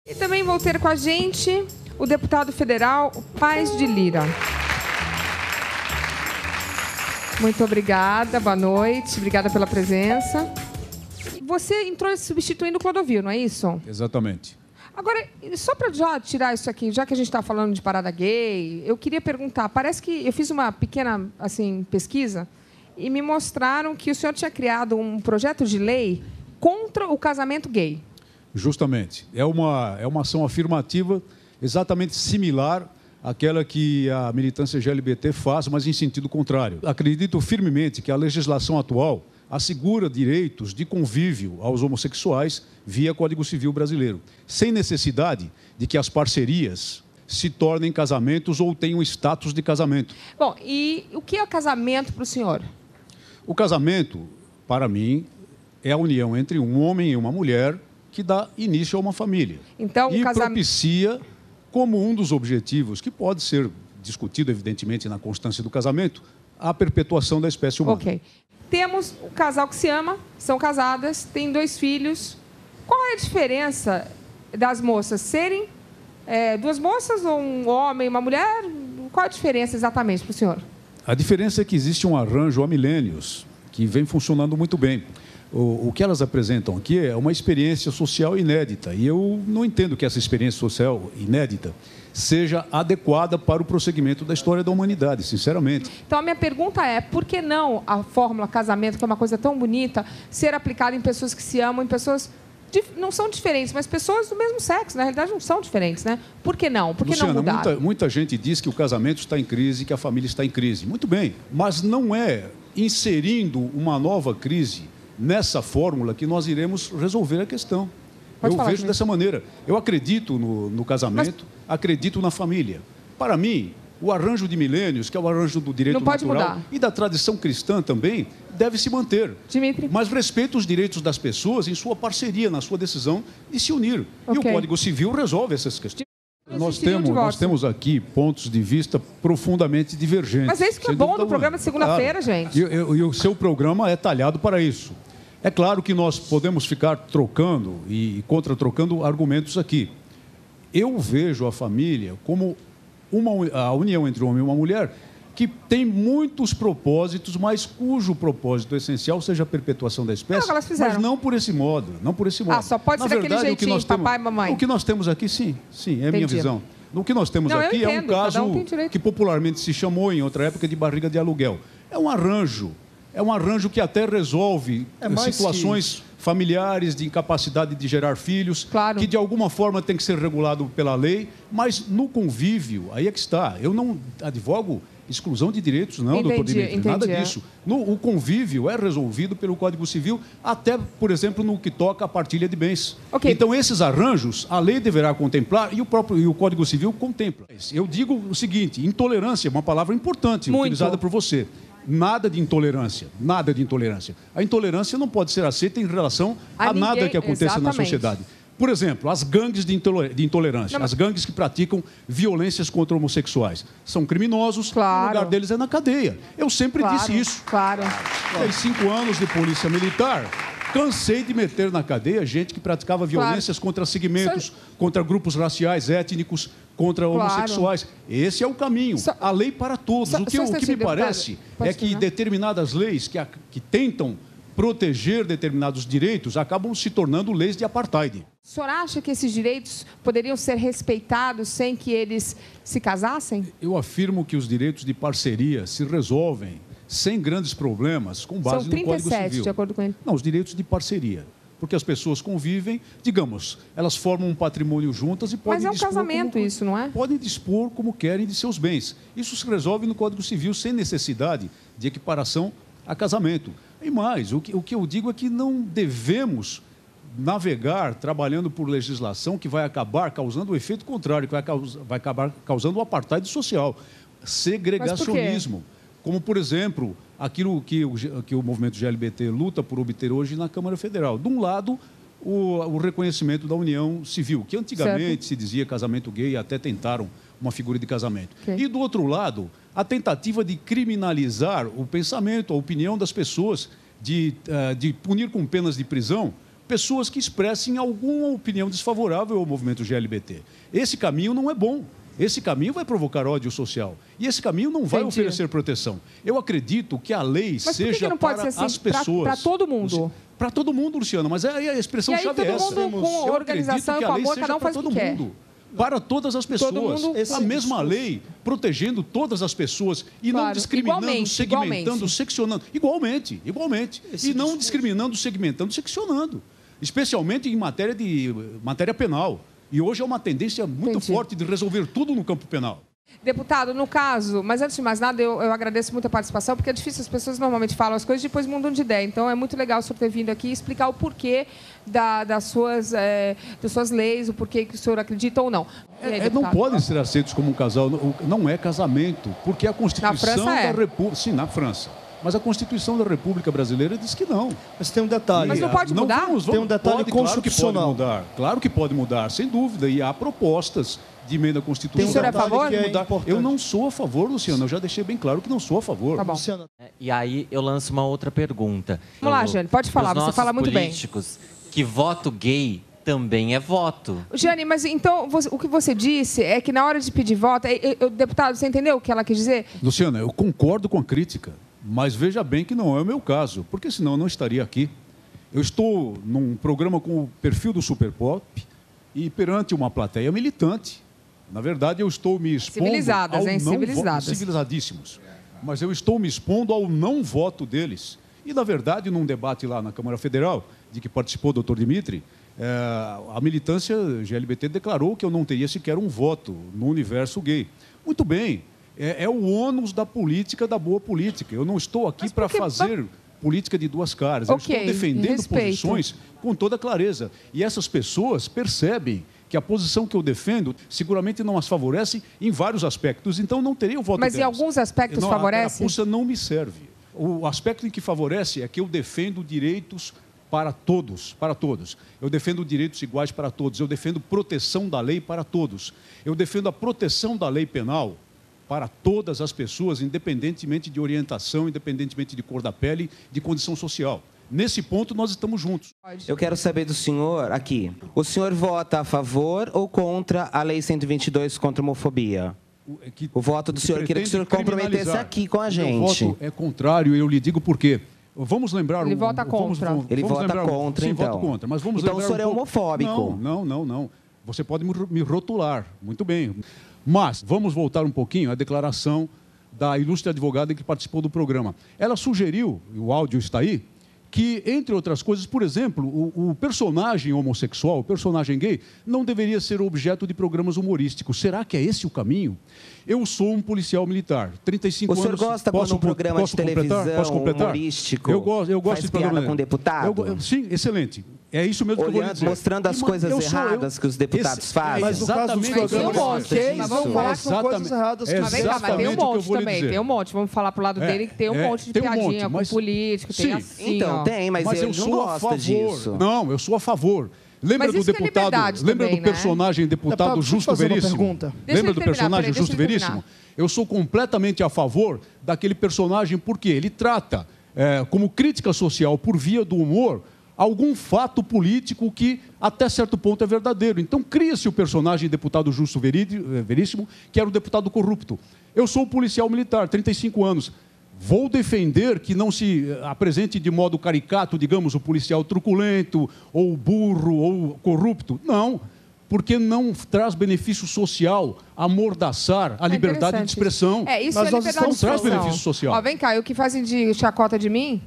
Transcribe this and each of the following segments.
E também vou ter com a gente o deputado federal Paes de Lira. Muito obrigada, boa noite, obrigada pela presença. Você entrou substituindo o Clodovil, não é isso? Exatamente. Agora, só para já tirar isso aqui, já que a gente está falando de parada gay, eu queria perguntar, parece que eu fiz uma pequena pesquisa e me mostraram que o senhor tinha criado um projeto de lei contra o casamento gay. Justamente. É uma ação afirmativa exatamente similar àquela que a militância LGBT faz, mas em sentido contrário. Acredito firmemente que a legislação atual assegura direitos de convívio aos homossexuais via Código Civil brasileiro, sem necessidade de que as parcerias se tornem casamentos ou tenham status de casamento. Bom, e o que é casamento para o senhor? O casamento, para mim, é a união entre um homem e uma mulher que dá início a uma família. Então, e propicia, como um dos objetivos, que pode ser discutido, evidentemente, na constância do casamento, a perpetuação da espécie humana. Ok. Temos um casal que se ama, são casadas, têm 2 filhos. Qual é a diferença das moças serem 2 moças, ou um homem e uma mulher? Qual a diferença exatamente para o senhor? A diferença é que existe um arranjo há milênios que vem funcionando muito bem. O que elas apresentam aqui é uma experiência social inédita. E eu não entendo que essa experiência social inédita seja adequada para o prosseguimento da história da humanidade, sinceramente. Então, a minha pergunta é, por que não a fórmula casamento, que é uma coisa tão bonita, ser aplicada em pessoas que se amam, em pessoas não são diferentes, mas pessoas do mesmo sexo, na realidade não são diferentes, né? Por que não? Por que Luciana, não mudar? Muita gente diz que o casamento está em crise, que a família está em crise. Muito bem, mas não é inserindo uma nova crise nessa fórmula que nós iremos resolver a questão. Eu vejo dessa maneira. Eu acredito no casamento, acredito na família. Para mim, o arranjo de milênios, que é o arranjo do direito natural e da tradição cristã também, deve se manter. Dimitri. Mas respeita os direitos das pessoas em sua parceria, na sua decisão de se unir. E o Código Civil resolve essas questões. Nós temos aqui pontos de vista profundamente divergentes. Mas é isso que é bom no programa de segunda-feira, gente. E o seu programa é talhado para isso. É claro que nós podemos ficar trocando e contra-trocando argumentos aqui. Eu vejo a família como a união entre um homem e uma mulher que tem muitos propósitos, mas cujo propósito essencial seja a perpetuação da espécie, mas não por esse modo. Não por esse modo. Só pode ser daquele jeitinho, papai e mamãe. O que nós temos aqui, sim, é a minha visão. O que nós temos aqui é um caso que popularmente se chamou, em outra época, de barriga de aluguel. É um arranjo que até resolve situações familiares de incapacidade de gerar filhos, que de alguma forma tem que ser regulado pela lei, mas no convívio, aí é que está. Eu não advogo exclusão de direitos, não, doutor Dimitri, nada disso. O convívio é resolvido pelo Código Civil, até, por exemplo, no que toca à partilha de bens. Então, esses arranjos, a lei deverá contemplar e o Código Civil contempla. Eu digo o seguinte, intolerância é uma palavra importante, utilizada por você. Nada de intolerância, nada de intolerância. A intolerância não pode ser aceita em relação a nada que aconteça na sociedade. Por exemplo, as gangues de intolerância, as gangues que praticam violências contra homossexuais. São criminosos, o lugar deles é na cadeia. Eu sempre disse isso. Em 5 anos de polícia militar, cansei de meter na cadeia gente que praticava violências contra segmentos, contra grupos raciais, étnicos, contra homossexuais. Esse é o caminho. A lei para todos. O que me parece é que determinadas leis que tentam proteger determinados direitos acabam se tornando leis de apartheid. O senhor acha que esses direitos poderiam ser respeitados sem que eles se casassem? Eu afirmo que os direitos de parceria se resolvem sem grandes problemas com base no Código Civil. São 37, de acordo com ele. Não, os direitos de parceria. Porque as pessoas convivem, digamos, elas formam um patrimônio juntas e podem dispor... Mas é um casamento isso, não é? Podem dispor como querem de seus bens. Isso se resolve no Código Civil sem necessidade de equiparação a casamento. E mais, o que eu digo é que não devemos navegar trabalhando por legislação que vai acabar causando o efeito contrário, que vai acabar causando o apartheid social, segregacionismo. Como, por exemplo, aquilo que o movimento LGBT luta por obter hoje na Câmara Federal. De um lado, o reconhecimento da união civil, que antigamente se dizia casamento gay, até tentaram uma figura de casamento. E, do outro lado, a tentativa de criminalizar o pensamento, a opinião das pessoas, de punir com penas de prisão pessoas que expressem alguma opinião desfavorável ao movimento GLBT. Esse caminho não é bom. Esse caminho vai provocar ódio social. E esse caminho não vai oferecer proteção. Eu acredito que a lei seja para as pessoas. Para todo mundo. Para todo mundo, Luciana, mas a expressão-chave é essa. Todo mundo com organização e com amor, cada um faz o que quer. Para todas as pessoas. A mesma lei protegendo todas as pessoas e não discriminando, segmentando, seccionando. Igualmente. E não discriminando, segmentando, seccionando. Especialmente em matéria penal. E hoje é uma tendência muito forte de resolver tudo no campo penal. Deputado, no caso, mas antes de mais nada, eu agradeço muito a participação, porque é difícil, as pessoas normalmente falam as coisas e depois mudam de ideia. Então, é muito legal o senhor ter vindo aqui e explicar o porquê das suas leis, o porquê que o senhor acredita ou não. Aí, não podem ser aceitos como um casal, não é casamento, porque a Constituição da República... Sim, na França. Mas a Constituição da República Brasileira diz que não. Mas tem um detalhe. Mas não pode mudar? Tem um detalhe constitucional. Claro que pode mudar, sem dúvida. E há propostas de emenda constitucional. O senhor é a favor? Eu não sou a favor, Luciano. Eu já deixei bem claro que não sou a favor. Tá bom. E aí eu lanço uma outra pergunta. Vamos lá, Jane, pode falar. Você fala muito bem. Políticos, que voto gay também é voto. Jane, mas então o que você disse é que na hora de pedir voto... Deputado, você entendeu o que ela quis dizer? Luciana, eu concordo com a crítica. Mas veja bem que não é o meu caso, porque senão eu não estaria aqui. Eu estou num programa com o perfil do Super Pop e perante uma plateia militante. Na verdade, eu estou me expondo civilizadas, ao hein? Civilizadíssimos. Mas eu estou me expondo ao não voto deles. E, na verdade, num debate lá na Câmara Federal, de que participou o doutor Dimitri, a militância GLBT declarou que eu não teria sequer um voto no universo gay. Muito bem. É o ônus da política, da boa política. Eu não estou aqui para fazer política de duas caras. Eu estou defendendo posições com toda clareza. E essas pessoas percebem que a posição que eu defendo seguramente não as favorece em vários aspectos. Então, não teria o voto delas. Mas em alguns aspectos favorece? A carapuça não me serve. O aspecto em que favorece é que eu defendo direitos para todos, para todos. Eu defendo direitos iguais para todos. Eu defendo proteção da lei para todos. Eu defendo a proteção da lei penal para todas as pessoas, independentemente de orientação, independentemente de cor da pele, de condição social. Nesse ponto, nós estamos juntos. Eu quero saber do senhor aqui. O senhor vota a favor ou contra a Lei 122 contra a homofobia? O voto do senhor, eu queria que o senhor comprometesse aqui com a gente. O voto é contrário, eu lhe digo por quê. Vamos lembrar... Ele vota contra. Ele vota contra, então. Sim, voto contra. Mas vamos então o senhor é homofóbico. Não. Você pode me rotular. Muito bem. Mas vamos voltar um pouquinho à declaração da ilustre advogada que participou do programa. Ela sugeriu, e o áudio está aí, que, entre outras coisas, por exemplo, o personagem homossexual, o personagem gay, não deveria ser objeto de programas humorísticos. Será que é esse o caminho? Eu sou um policial militar, 35 anos... O senhor gosta quando um programa de televisão humorístico eu gosto faz de piada com deputado? Sim, excelente. É isso mesmo que eu vou lhe dizer. Mostrando as coisas erradas que os deputados fazem. Mas no caso dos programas vamos falar com coisas erradas. Mas vem cá, mas tem um monte também. Tem um monte. Vamos falar pro lado dele que tem um monte de piadinha com político. Tem assim, então, tem, mas ele não gosta disso. Não, eu sou a favor. Lembra do deputado, lembra do personagem deputado Justo Veríssimo? Lembra do personagem Justo Veríssimo? Eu sou completamente a favor daquele personagem porque ele trata como crítica social por via do humor algum fato político que até certo ponto é verdadeiro. Então cria-se o personagem deputado Justo Veríssimo, que era o deputado corrupto. Eu sou policial militar, 35 anos. Vou defender que não se apresente de modo caricato, digamos, o policial truculento, ou burro, ou corrupto. Não, porque não traz benefício social amordaçar a liberdade de expressão. Isso mas não traz benefício social. Ó, vem cá, o que fazem de chacota de mim?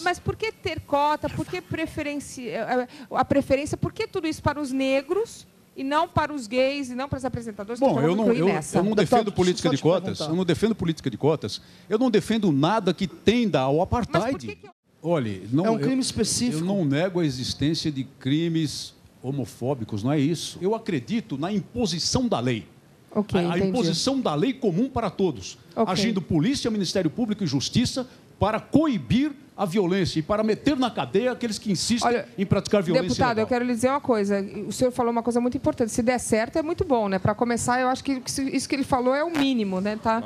Mas por que ter cota? Por que a preferência? Por que tudo isso para os negros e não para os gays e não para os apresentadores? Bom, eu não defendo política de cotas. Eu não defendo política de cotas. Eu não defendo nada que tenda ao apartheid. Olha, não, é um crime específico. Eu não nego a existência de crimes homofóbicos, não é isso. Eu acredito na imposição da lei. A imposição da lei comum para todos. Agindo polícia, Ministério Público e Justiça para coibir a violência e para meter na cadeia aqueles que insistem em praticar violência. Deputado, ilegal. eu quero lhe dizer uma coisa. O senhor falou uma coisa muito importante. Se der certo, é muito bom, né? Para começar, eu acho que isso que ele falou é o mínimo, né? Tá?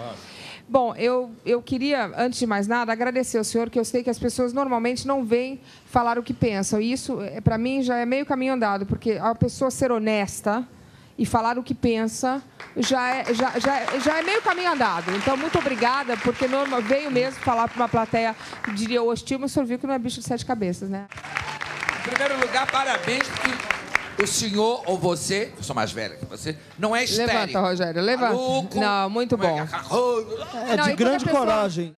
Bom, eu queria, antes de mais nada, agradecer ao senhor, que eu sei que as pessoas normalmente não vêm falar o que pensam. E isso, para mim, já é meio caminho andado, porque a pessoa ser honesta e falar o que pensa já é meio caminho andado. Então, muito obrigada, porque veio mesmo falar para uma plateia, diria hostil, mas o senhor viu que não é bicho de 7 cabeças, né? Em primeiro lugar, parabéns, porque o senhor ou você, eu sou mais velha que você, não é estéril. Levanta, Rogério, levanta. Maluco, não, muito bom. É de grande coragem.